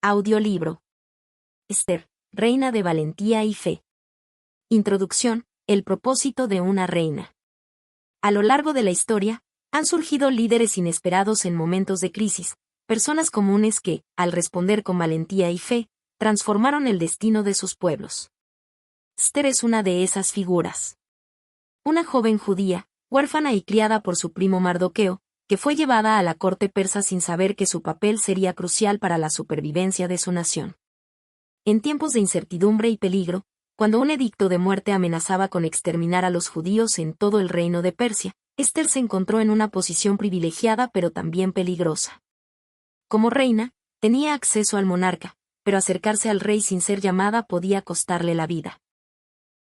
Audiolibro. Esther, reina de valentía y fe. Introducción, el propósito de una reina. A lo largo de la historia, han surgido líderes inesperados en momentos de crisis, personas comunes que, al responder con valentía y fe, transformaron el destino de sus pueblos. Esther es una de esas figuras. Una joven judía, huérfana y criada por su primo Mardoqueo, que fue llevada a la corte persa sin saber que su papel sería crucial para la supervivencia de su nación. En tiempos de incertidumbre y peligro, cuando un edicto de muerte amenazaba con exterminar a los judíos en todo el reino de Persia, Esther se encontró en una posición privilegiada pero también peligrosa. Como reina, tenía acceso al monarca, pero acercarse al rey sin ser llamada podía costarle la vida.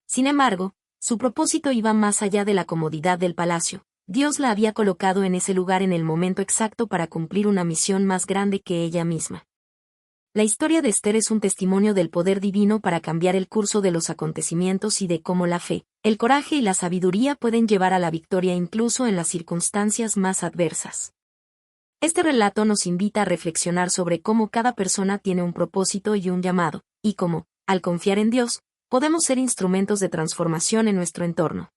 Sin embargo, su propósito iba más allá de la comodidad del palacio. Dios la había colocado en ese lugar en el momento exacto para cumplir una misión más grande que ella misma. La historia de Esther es un testimonio del poder divino para cambiar el curso de los acontecimientos y de cómo la fe, el coraje y la sabiduría pueden llevar a la victoria incluso en las circunstancias más adversas. Este relato nos invita a reflexionar sobre cómo cada persona tiene un propósito y un llamado, y cómo, al confiar en Dios, podemos ser instrumentos de transformación en nuestro entorno.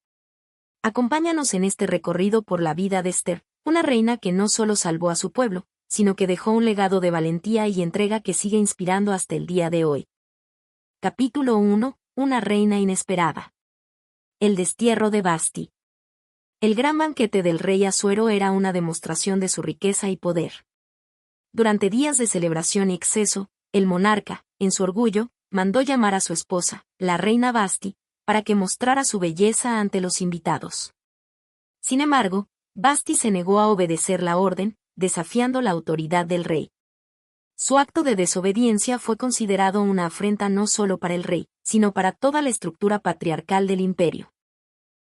Acompáñanos en este recorrido por la vida de Esther, una reina que no solo salvó a su pueblo, sino que dejó un legado de valentía y entrega que sigue inspirando hasta el día de hoy. Capítulo 1. Una reina inesperada. El destierro de Vasti. El gran banquete del rey Asuero era una demostración de su riqueza y poder. Durante días de celebración y exceso, el monarca, en su orgullo, mandó llamar a su esposa, la reina Vasti, para que mostrara su belleza ante los invitados. Sin embargo, Vasti se negó a obedecer la orden, desafiando la autoridad del rey. Su acto de desobediencia fue considerado una afrenta no solo para el rey, sino para toda la estructura patriarcal del imperio.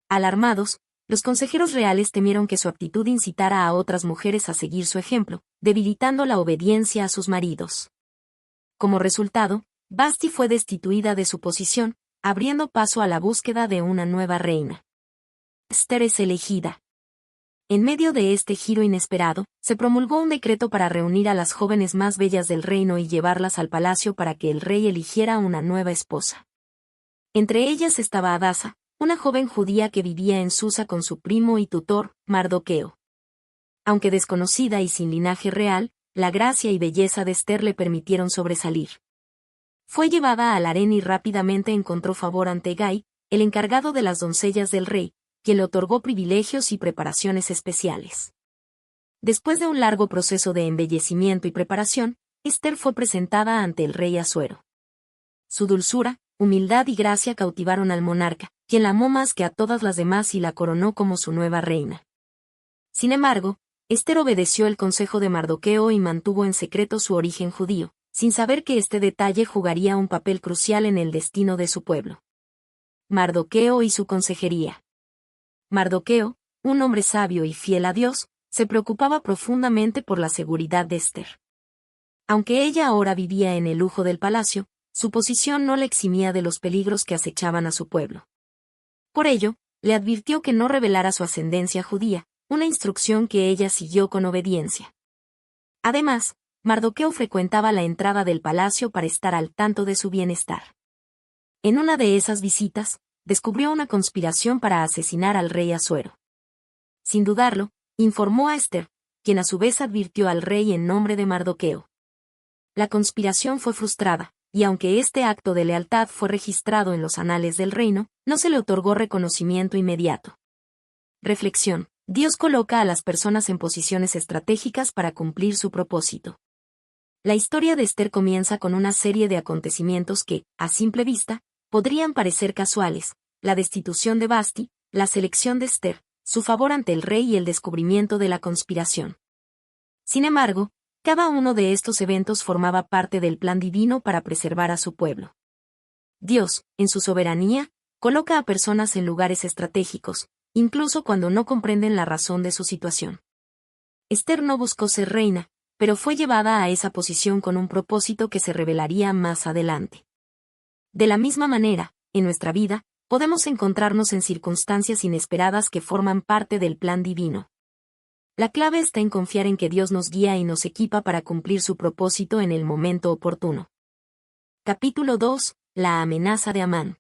Alarmados, los consejeros reales temieron que su actitud incitara a otras mujeres a seguir su ejemplo, debilitando la obediencia a sus maridos. Como resultado, Vasti fue destituida de su posición, abriendo paso a la búsqueda de una nueva reina. Esther es elegida. En medio de este giro inesperado, se promulgó un decreto para reunir a las jóvenes más bellas del reino y llevarlas al palacio para que el rey eligiera una nueva esposa. Entre ellas estaba Hadasa, una joven judía que vivía en Susa con su primo y tutor, Mardoqueo. Aunque desconocida y sin linaje real, la gracia y belleza de Esther le permitieron sobresalir. Fue llevada al harén y rápidamente encontró favor ante Hegai, el encargado de las doncellas del rey, quien le otorgó privilegios y preparaciones especiales. Después de un largo proceso de embellecimiento y preparación, Esther fue presentada ante el rey Asuero. Su dulzura, humildad y gracia cautivaron al monarca, quien la amó más que a todas las demás y la coronó como su nueva reina. Sin embargo, Esther obedeció el consejo de Mardoqueo y mantuvo en secreto su origen judío, sin saber que este detalle jugaría un papel crucial en el destino de su pueblo. Mardoqueo y su consejería. Mardoqueo, un hombre sabio y fiel a Dios, se preocupaba profundamente por la seguridad de Esther. Aunque ella ahora vivía en el lujo del palacio, su posición no le eximía de los peligros que acechaban a su pueblo. Por ello, le advirtió que no revelara su ascendencia judía, una instrucción que ella siguió con obediencia. Además, Mardoqueo frecuentaba la entrada del palacio para estar al tanto de su bienestar. En una de esas visitas, descubrió una conspiración para asesinar al rey Asuero. Sin dudarlo, informó a Esther, quien a su vez advirtió al rey en nombre de Mardoqueo. La conspiración fue frustrada, y aunque este acto de lealtad fue registrado en los anales del reino, no se le otorgó reconocimiento inmediato. Reflexión: Dios coloca a las personas en posiciones estratégicas para cumplir su propósito. La historia de Esther comienza con una serie de acontecimientos que, a simple vista, podrían parecer casuales: la destitución de Vasti, la selección de Esther, su favor ante el rey y el descubrimiento de la conspiración. Sin embargo, cada uno de estos eventos formaba parte del plan divino para preservar a su pueblo. Dios, en su soberanía, coloca a personas en lugares estratégicos, incluso cuando no comprenden la razón de su situación. Esther no buscó ser reina, pero fue llevada a esa posición con un propósito que se revelaría más adelante. De la misma manera, en nuestra vida, podemos encontrarnos en circunstancias inesperadas que forman parte del plan divino. La clave está en confiar en que Dios nos guía y nos equipa para cumplir su propósito en el momento oportuno. Capítulo 2. La amenaza de Amán.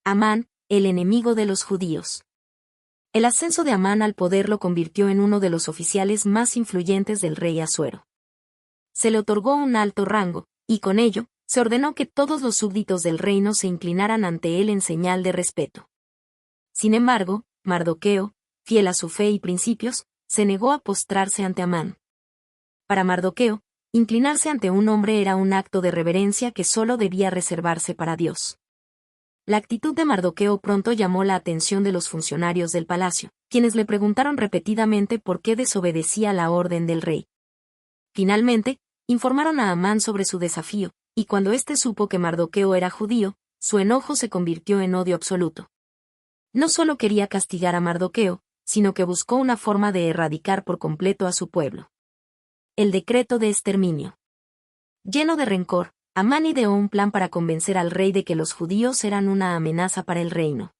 Amán, el enemigo de los judíos. El ascenso de Amán al poder lo convirtió en uno de los oficiales más influyentes del rey Asuero. Se le otorgó un alto rango, y con ello, se ordenó que todos los súbditos del reino se inclinaran ante él en señal de respeto. Sin embargo, Mardoqueo, fiel a su fe y principios, se negó a postrarse ante Amán. Para Mardoqueo, inclinarse ante un hombre era un acto de reverencia que solo debía reservarse para Dios. La actitud de Mardoqueo pronto llamó la atención de los funcionarios del palacio, quienes le preguntaron repetidamente por qué desobedecía la orden del rey. Finalmente, informaron a Amán sobre su desafío, y cuando éste supo que Mardoqueo era judío, su enojo se convirtió en odio absoluto. No solo quería castigar a Mardoqueo, sino que buscó una forma de erradicar por completo a su pueblo. El decreto de exterminio. Lleno de rencor, Amán ideó un plan para convencer al rey de que los judíos eran una amenaza para el reino.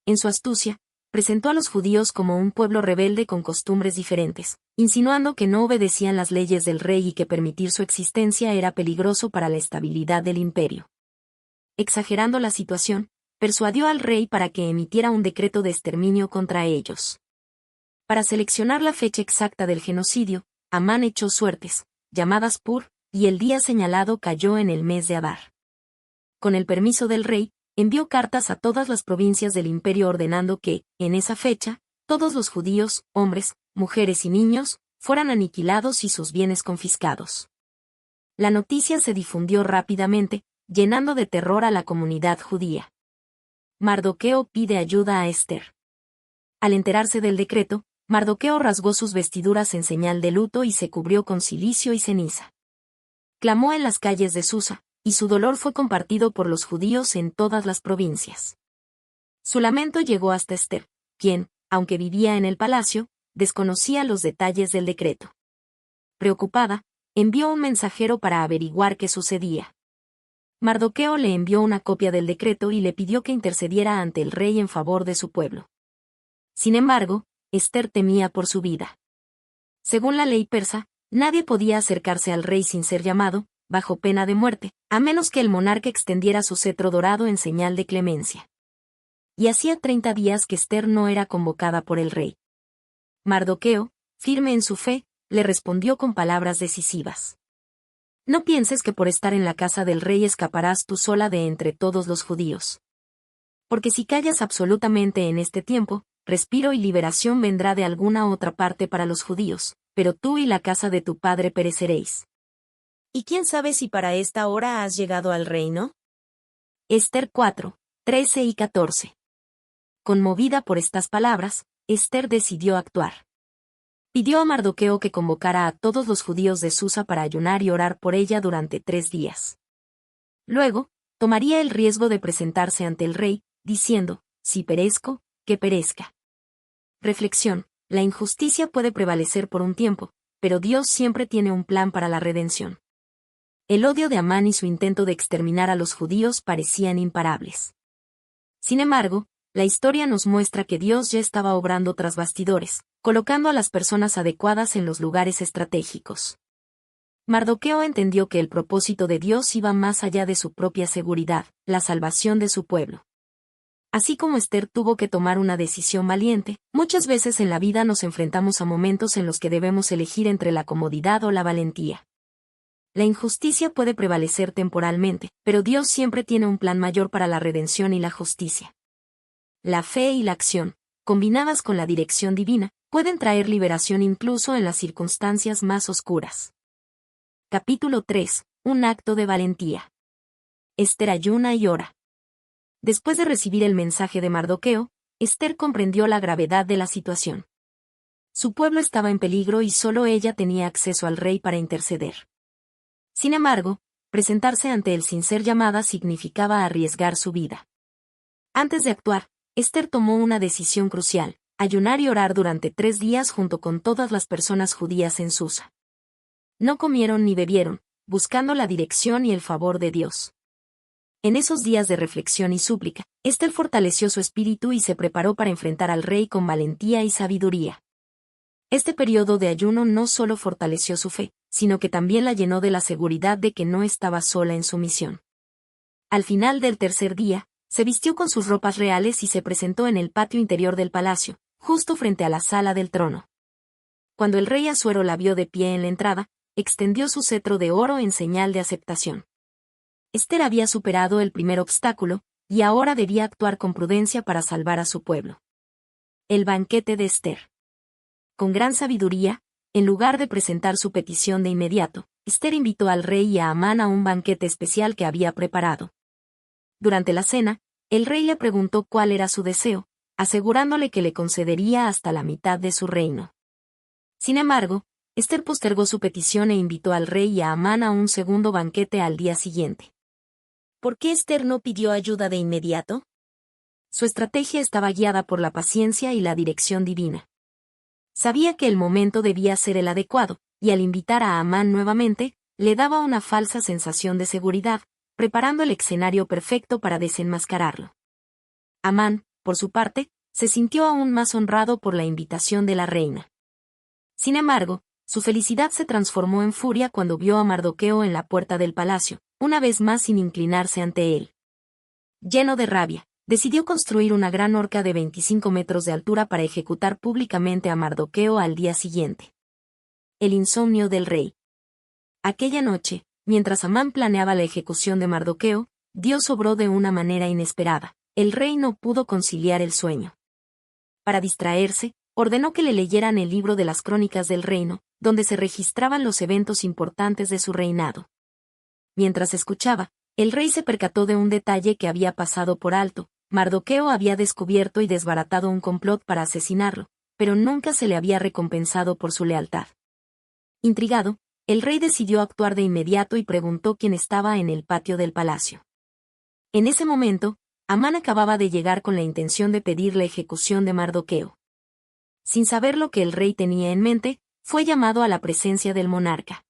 En su astucia, presentó a los judíos como un pueblo rebelde con costumbres diferentes, insinuando que no obedecían las leyes del rey y que permitir su existencia era peligroso para la estabilidad del imperio. Exagerando la situación, persuadió al rey para que emitiera un decreto de exterminio contra ellos. Para seleccionar la fecha exacta del genocidio, Amán echó suertes, llamadas Pur, y el día señalado cayó en el mes de Adar. Con el permiso del rey, envió cartas a todas las provincias del imperio ordenando que, en esa fecha, todos los judíos, hombres, mujeres y niños, fueran aniquilados y sus bienes confiscados. La noticia se difundió rápidamente, llenando de terror a la comunidad judía. Mardoqueo pide ayuda a Ester. Al enterarse del decreto, Mardoqueo rasgó sus vestiduras en señal de luto y se cubrió con cilicio y ceniza. Clamó en las calles de Susa, y su dolor fue compartido por los judíos en todas las provincias. Su lamento llegó hasta Ester, quien, aunque vivía en el palacio, desconocía los detalles del decreto. Preocupada, envió un mensajero para averiguar qué sucedía. Mardoqueo le envió una copia del decreto y le pidió que intercediera ante el rey en favor de su pueblo. Sin embargo, Ester temía por su vida. Según la ley persa, nadie podía acercarse al rey sin ser llamado, bajo pena de muerte, a menos que el monarca extendiera su cetro dorado en señal de clemencia. Y hacía 30 días que Ester no era convocada por el rey. Mardoqueo, firme en su fe, le respondió con palabras decisivas. No pienses que por estar en la casa del rey escaparás tú sola de entre todos los judíos. Porque si callas absolutamente en este tiempo, respiro y liberación vendrá de alguna otra parte para los judíos, pero tú y la casa de tu padre pereceréis. ¿Y quién sabe si para esta hora has llegado al reino? Ester 4, 13 y 14. Conmovida por estas palabras, Ester decidió actuar. Pidió a Mardoqueo que convocara a todos los judíos de Susa para ayunar y orar por ella durante 3 días. Luego, tomaría el riesgo de presentarse ante el rey, diciendo, si perezco, que perezca. Reflexión: la injusticia puede prevalecer por un tiempo, pero Dios siempre tiene un plan para la redención. El odio de Amán y su intento de exterminar a los judíos parecían imparables. Sin embargo, la historia nos muestra que Dios ya estaba obrando tras bastidores, colocando a las personas adecuadas en los lugares estratégicos. Mardoqueo entendió que el propósito de Dios iba más allá de su propia seguridad, la salvación de su pueblo. Así como Ester tuvo que tomar una decisión valiente, muchas veces en la vida nos enfrentamos a momentos en los que debemos elegir entre la comodidad o la valentía. La injusticia puede prevalecer temporalmente, pero Dios siempre tiene un plan mayor para la redención y la justicia. La fe y la acción, combinadas con la dirección divina, pueden traer liberación incluso en las circunstancias más oscuras. Capítulo 3. Un acto de valentía. Ester ayuna y ora. Después de recibir el mensaje de Mardoqueo, Ester comprendió la gravedad de la situación. Su pueblo estaba en peligro y solo ella tenía acceso al rey para interceder. Sin embargo, presentarse ante él sin ser llamada significaba arriesgar su vida. Antes de actuar, Ester tomó una decisión crucial: ayunar y orar durante 3 días junto con todas las personas judías en Susa. No comieron ni bebieron, buscando la dirección y el favor de Dios. En esos días de reflexión y súplica, Ester fortaleció su espíritu y se preparó para enfrentar al rey con valentía y sabiduría. Este periodo de ayuno no solo fortaleció su fe, sino que también la llenó de la seguridad de que no estaba sola en su misión. Al final del tercer día, se vistió con sus ropas reales y se presentó en el patio interior del palacio, justo frente a la sala del trono. Cuando el rey Asuero la vio de pie en la entrada, extendió su cetro de oro en señal de aceptación. Ester había superado el primer obstáculo, y ahora debía actuar con prudencia para salvar a su pueblo. El banquete de Ester. Con gran sabiduría, en lugar de presentar su petición de inmediato, Ester invitó al rey y a Amán a un banquete especial que había preparado. Durante la cena, el rey le preguntó cuál era su deseo, asegurándole que le concedería hasta la mitad de su reino. Sin embargo, Ester postergó su petición e invitó al rey y a Amán a un segundo banquete al día siguiente. ¿Por qué Ester no pidió ayuda de inmediato? Su estrategia estaba guiada por la paciencia y la dirección divina. Sabía que el momento debía ser el adecuado, y al invitar a Amán nuevamente, le daba una falsa sensación de seguridad, preparando el escenario perfecto para desenmascararlo. Amán, por su parte, se sintió aún más honrado por la invitación de la reina. Sin embargo, su felicidad se transformó en furia cuando vio a Mardoqueo en la puerta del palacio, una vez más sin inclinarse ante él. Lleno de rabia, decidió construir una gran horca de 25 metros de altura para ejecutar públicamente a Mardoqueo al día siguiente. El insomnio del rey. Aquella noche, mientras Amán planeaba la ejecución de Mardoqueo, Dios obró de una manera inesperada. El rey no pudo conciliar el sueño. Para distraerse, ordenó que le leyeran el libro de las crónicas del reino, donde se registraban los eventos importantes de su reinado. Mientras escuchaba, el rey se percató de un detalle que había pasado por alto. Mardoqueo había descubierto y desbaratado un complot para asesinarlo, pero nunca se le había recompensado por su lealtad. Intrigado, el rey decidió actuar de inmediato y preguntó quién estaba en el patio del palacio. En ese momento, Amán acababa de llegar con la intención de pedir la ejecución de Mardoqueo. Sin saber lo que el rey tenía en mente, fue llamado a la presencia del monarca.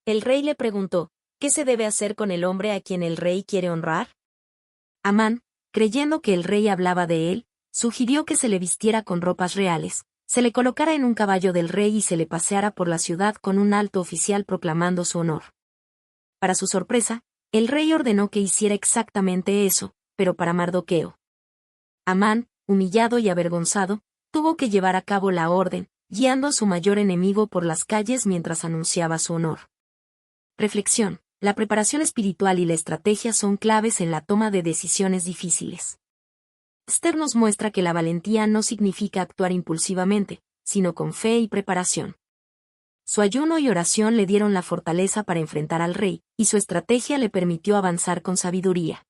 El rey le preguntó, ¿qué se debe hacer con el hombre a quien el rey quiere honrar? Amán, creyendo que el rey hablaba de él, sugirió que se le vistiera con ropas reales, se le colocara en un caballo del rey y se le paseara por la ciudad con un alto oficial proclamando su honor. Para su sorpresa, el rey ordenó que hiciera exactamente eso, pero para Mardoqueo. Amán, humillado y avergonzado, tuvo que llevar a cabo la orden, guiando a su mayor enemigo por las calles mientras anunciaba su honor. Reflexión. La preparación espiritual y la estrategia son claves en la toma de decisiones difíciles. Ester nos muestra que la valentía no significa actuar impulsivamente, sino con fe y preparación. Su ayuno y oración le dieron la fortaleza para enfrentar al rey, y su estrategia le permitió avanzar con sabiduría.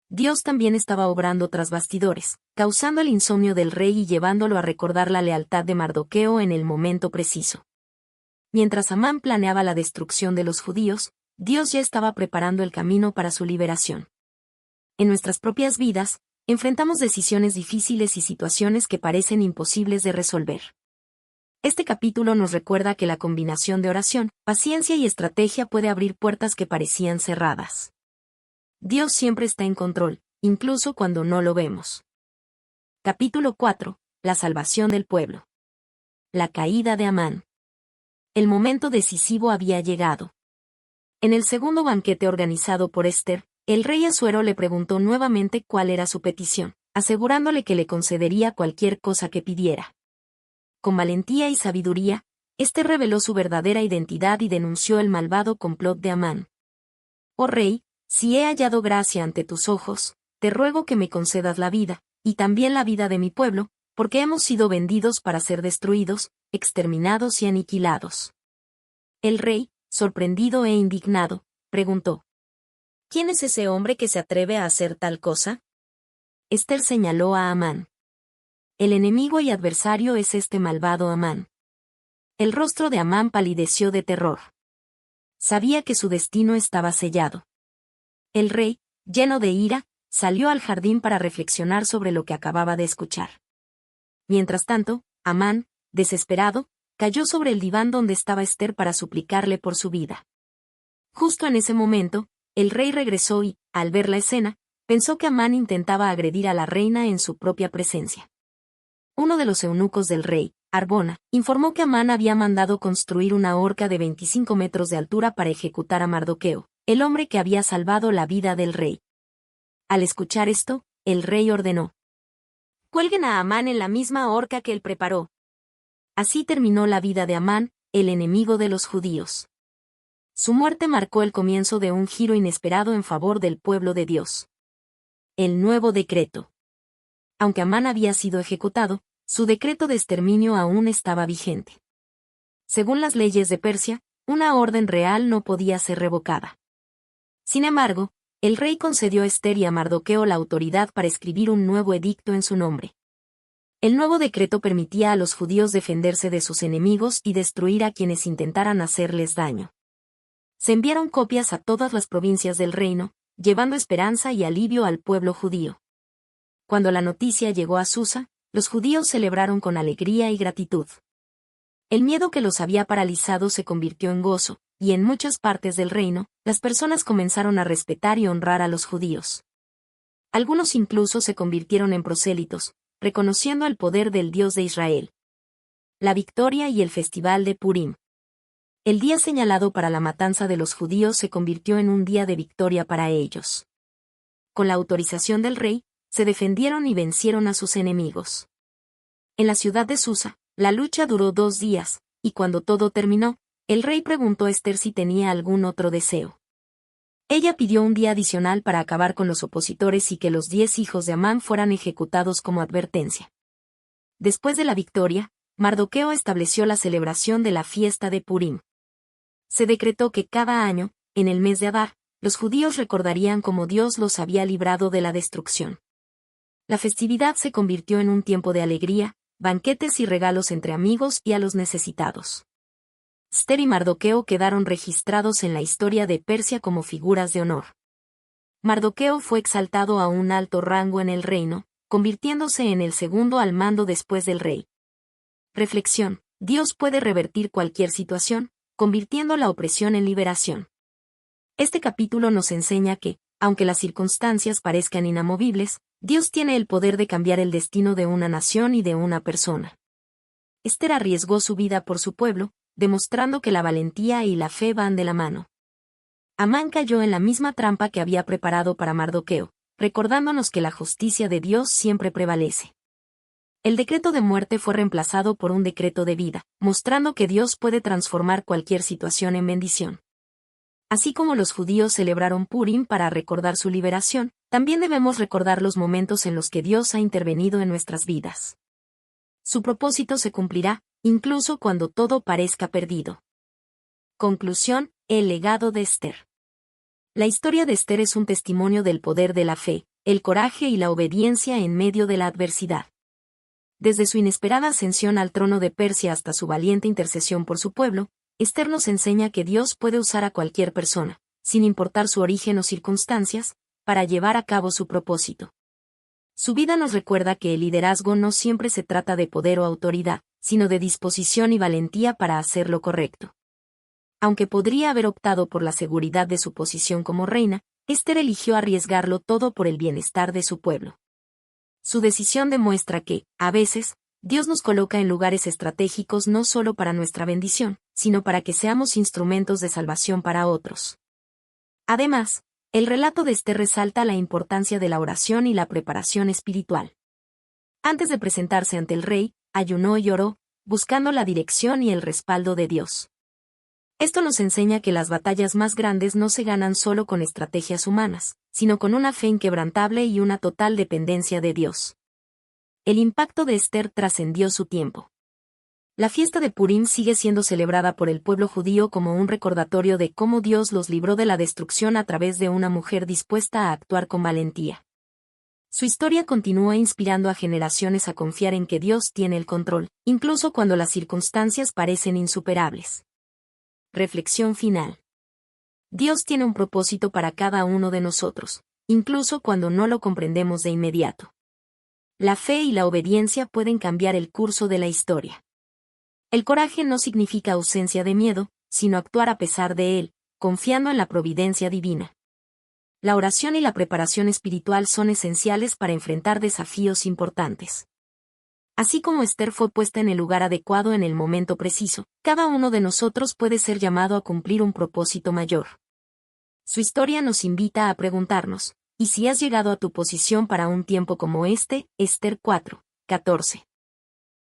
Dios también estaba obrando tras bastidores, causando el insomnio del rey y llevándolo a recordar la lealtad de Mardoqueo en el momento preciso. Mientras Amán planeaba la destrucción de los judíos, Dios ya estaba preparando el camino para su liberación. En nuestras propias vidas, enfrentamos decisiones difíciles y situaciones que parecen imposibles de resolver. Este capítulo nos recuerda que la combinación de oración, paciencia y estrategia puede abrir puertas que parecían cerradas. Dios siempre está en control, incluso cuando no lo vemos. Capítulo 4. La salvación del pueblo. La caída de Amán. El momento decisivo había llegado. En el segundo banquete organizado por Ester, el rey Asuero le preguntó nuevamente cuál era su petición, asegurándole que le concedería cualquier cosa que pidiera. Con valentía y sabiduría, Ester reveló su verdadera identidad y denunció el malvado complot de Amán. Oh rey, si he hallado gracia ante tus ojos, te ruego que me concedas la vida, y también la vida de mi pueblo, porque hemos sido vendidos para ser destruidos, exterminados y aniquilados. El rey, sorprendido e indignado, preguntó: ¿Quién es ese hombre que se atreve a hacer tal cosa? Ester señaló a Amán. El enemigo y adversario es este malvado Amán. El rostro de Amán palideció de terror. Sabía que su destino estaba sellado. El rey, lleno de ira, salió al jardín para reflexionar sobre lo que acababa de escuchar. Mientras tanto, Amán, desesperado, cayó sobre el diván donde estaba Ester para suplicarle por su vida. Justo en ese momento, el rey regresó y, al ver la escena, pensó que Amán intentaba agredir a la reina en su propia presencia. Uno de los eunucos del rey, Arbona, informó que Amán había mandado construir una horca de 25 metros de altura para ejecutar a Mardoqueo, el hombre que había salvado la vida del rey. Al escuchar esto, el rey ordenó: «Cuelguen a Amán en la misma horca que él preparó». Así terminó la vida de Amán, el enemigo de los judíos. Su muerte marcó el comienzo de un giro inesperado en favor del pueblo de Dios. El nuevo decreto. Aunque Amán había sido ejecutado, su decreto de exterminio aún estaba vigente. Según las leyes de Persia, una orden real no podía ser revocada. Sin embargo, el rey concedió a Ester y a Mardoqueo la autoridad para escribir un nuevo edicto en su nombre. El nuevo decreto permitía a los judíos defenderse de sus enemigos y destruir a quienes intentaran hacerles daño. Se enviaron copias a todas las provincias del reino, llevando esperanza y alivio al pueblo judío. Cuando la noticia llegó a Susa, los judíos celebraron con alegría y gratitud. El miedo que los había paralizado se convirtió en gozo, y en muchas partes del reino, las personas comenzaron a respetar y honrar a los judíos. Algunos incluso se convirtieron en prosélitos, reconociendo el poder del Dios de Israel. La victoria y el festival de Purim. El día señalado para la matanza de los judíos se convirtió en un día de victoria para ellos. Con la autorización del rey, se defendieron y vencieron a sus enemigos. En la ciudad de Susa, la lucha duró 2 días, y cuando todo terminó, el rey preguntó a Ester si tenía algún otro deseo. Ella pidió un día adicional para acabar con los opositores y que los 10 hijos de Amán fueran ejecutados como advertencia. Después de la victoria, Mardoqueo estableció la celebración de la fiesta de Purim. Se decretó que cada año, en el mes de Adar, los judíos recordarían cómo Dios los había librado de la destrucción. La festividad se convirtió en un tiempo de alegría, banquetes y regalos entre amigos y a los necesitados. Ester y Mardoqueo quedaron registrados en la historia de Persia como figuras de honor. Mardoqueo fue exaltado a un alto rango en el reino, convirtiéndose en el segundo al mando después del rey. Reflexión: Dios puede revertir cualquier situación, convirtiendo la opresión en liberación. Este capítulo nos enseña que, aunque las circunstancias parezcan inamovibles, Dios tiene el poder de cambiar el destino de una nación y de una persona. Ester arriesgó su vida por su pueblo, demostrando que la valentía y la fe van de la mano. Amán cayó en la misma trampa que había preparado para Mardoqueo, recordándonos que la justicia de Dios siempre prevalece. El decreto de muerte fue reemplazado por un decreto de vida, mostrando que Dios puede transformar cualquier situación en bendición. Así como los judíos celebraron Purim para recordar su liberación, también debemos recordar los momentos en los que Dios ha intervenido en nuestras vidas. Su propósito se cumplirá, incluso cuando todo parezca perdido. Conclusión: el legado de Ester. La historia de Ester es un testimonio del poder de la fe, el coraje y la obediencia en medio de la adversidad. Desde su inesperada ascensión al trono de Persia hasta su valiente intercesión por su pueblo, Ester nos enseña que Dios puede usar a cualquier persona, sin importar su origen o circunstancias, para llevar a cabo su propósito. Su vida nos recuerda que el liderazgo no siempre se trata de poder o autoridad, sino de disposición y valentía para hacer lo correcto. Aunque podría haber optado por la seguridad de su posición como reina, Ester eligió arriesgarlo todo por el bienestar de su pueblo. Su decisión demuestra que, a veces, Dios nos coloca en lugares estratégicos no solo para nuestra bendición, sino para que seamos instrumentos de salvación para otros. Además, el relato de Ester resalta la importancia de la oración y la preparación espiritual. Antes de presentarse ante el rey, ayunó y oró, buscando la dirección y el respaldo de Dios. Esto nos enseña que las batallas más grandes no se ganan solo con estrategias humanas, sino con una fe inquebrantable y una total dependencia de Dios. El impacto de Ester trascendió su tiempo. La fiesta de Purim sigue siendo celebrada por el pueblo judío como un recordatorio de cómo Dios los libró de la destrucción a través de una mujer dispuesta a actuar con valentía. Su historia continúa inspirando a generaciones a confiar en que Dios tiene el control, incluso cuando las circunstancias parecen insuperables. Reflexión final. Dios tiene un propósito para cada uno de nosotros, incluso cuando no lo comprendemos de inmediato. La fe y la obediencia pueden cambiar el curso de la historia. El coraje no significa ausencia de miedo, sino actuar a pesar de él, confiando en la providencia divina. La oración y la preparación espiritual son esenciales para enfrentar desafíos importantes. Así como Esther fue puesta en el lugar adecuado en el momento preciso, cada uno de nosotros puede ser llamado a cumplir un propósito mayor. Su historia nos invita a preguntarnos, ¿y si has llegado a tu posición para un tiempo como este? Esther 4:14.